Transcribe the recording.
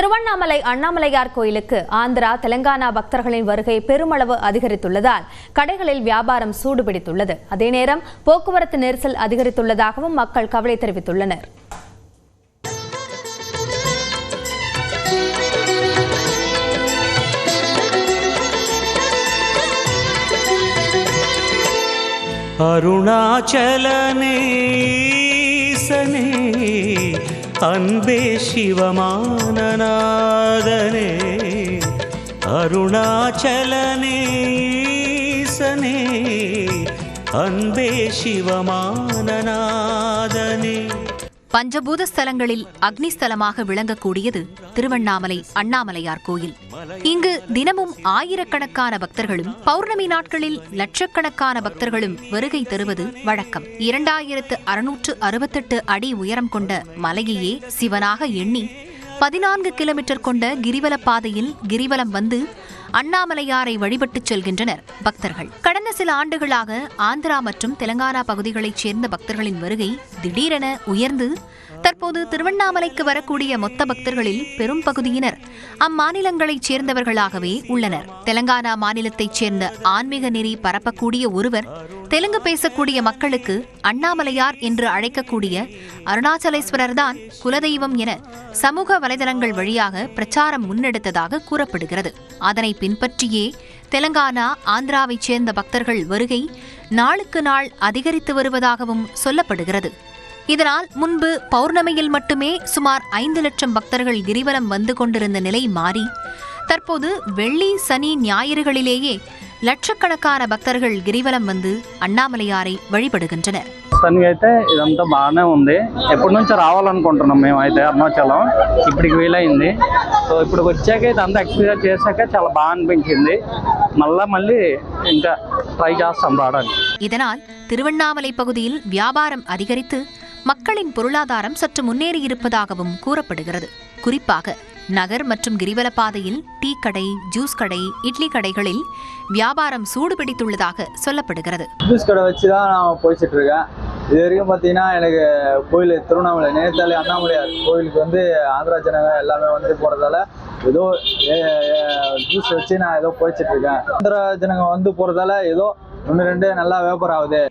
திருவண்ணாமலை அண்ணாமலையார் கோயிலுக்கு ஆந்திரா, தெலங்கானா பக்தர்களின் வருகை பெருமளவு அதிகரித்துள்ளதால் கடைகளில் வியாபாரம் சூடுபிடித்துள்ளது. அதே நேரம் போக்குவரத்து நெரிசல் அதிகரித்துள்ளதாகவும் மக்கள் கவலை தெரிவித்துள்ளனர். அருணாச்சலனே ஈசனே அன்பே சிவமானநாதனே, அருணாச்சலனே ஈசனே அன்பே சிவமானநாதனே. பஞ்சபூத ஸ்தலங்களில் அக்னிஸ்தலமாக விளங்கக்கூடியது திருவண்ணாமலை அண்ணாமலையார் கோயில். இங்கு தினமும் ஆயிரக்கணக்கான பக்தர்களும் பௌர்ணமி நாட்களில் லட்சக்கணக்கான பக்தர்களும் வருகை தருவது வழக்கம். 2668 அடி உயரம் கொண்ட மலையையே சிவனாக எண்ணி 14 கிலோமீட்டர் கொண்ட கிரிவல பாதையில் கிரிவலம் வந்து அண்ணாமலையாரை வழிபட்டுச் செல்கின்றனர் பக்தர்கள். கடந்த சில ஆண்டுகளாக ஆந்திரா மற்றும் தெலங்கானா பகுதிகளைச் சேர்ந்த பக்தர்களின் வருகை திடீரென உயர்ந்து தற்போது திருவண்ணாமலைக்கு வரக்கூடிய மொத்த பக்தர்களில் பெரும் பகுதியினர் அம்மாநிலங்களைச் சேர்ந்தவர்களாகவே உள்ளனர். தெலங்கானா மாநிலத்தைச் சேர்ந்த ஆன்மீக நெறி பரப்பக்கூடிய ஒருவர் தெலுங்கு பேசக்கூடிய மக்களுக்கு அண்ணாமலையார் என்று அழைக்கக்கூடிய அருணாச்சலேஸ்வரர் தான் குலதெய்வம் என சமூக வலைதளங்கள் வழியாக பிரச்சாரம் முன்னெடுத்ததாக கூறப்படுகிறது. அதனை பின்பற்றியே தெலங்கானா, ஆந்திராவைச் சேர்ந்த பக்தர்கள் வருகை நாளுக்கு நாள் அதிகரித்து வருவதாகவும் சொல்லப்படுகிறது. இதனால் முன்பு பௌர்ணமியில் மட்டுமே சுமார் 5 லட்சம் பக்தர்கள் கிரிவலம் வந்து கொண்டிருந்த நிலை மாறி தற்போது வெள்ளி, சனி, ஞாயிறுகளிலேயே లక్షకణకాన భక్తர்கள் గిరివలం வந்து అన్నామలయాரை వழிபடுகின்றனர். అయితే ఇదంతా బాగానే ఉంది. ఎప్పటి నుంచో రావాలనుకుంటున్నాం మేము అయితే అరుణాచలం. ఇప్పటికి వీలైంది. సో ఇప్పుడు వచ్చాక ఇదంతా ఎక్స్పీరియన్స్ చేశాక చాలా బాగా అనిపించింది. మళ్ళీ ఇంకా ట్రై చేస్తాం రావడానికి. இதனால் திருவண்ணாமலை பகுதியில் வியாபாரம் அதிகரித்து மக்களின் பொருளாதாரம் சற்று முன்னேறி இருப்பதாகவும் கூறப்படுகிறது. குறிப்பாக நகர் மற்றும் கிரிவல பாதையில் டீ கடை, ஜூஸ் கடை, இட்லி கடைகளில் வியாபாரம் சூடுபிடித்துள்ளதாக சொல்லப்படுகிறது. ஜூஸ் கடை வச்சுதான் நான் போயிட்டு இருக்கேன். இது வரைக்கும் பார்த்தீங்கன்னா எனக்கு கோயில் திருவண்ணாமலை நேத்தாலே அண்ணாமலையார் கோயிலுக்கு வந்து ஆந்திரா ஜனங்க எல்லாமே வந்து போறதால ஏதோ ஜூஸ் வச்சு நான் ஏதோ போயிட்டு இருக்கேன். ஆந்திரா ஜனங்க வந்து போறதால ஏதோ 1-2 நல்லா வியாபாரம் ஆகுது.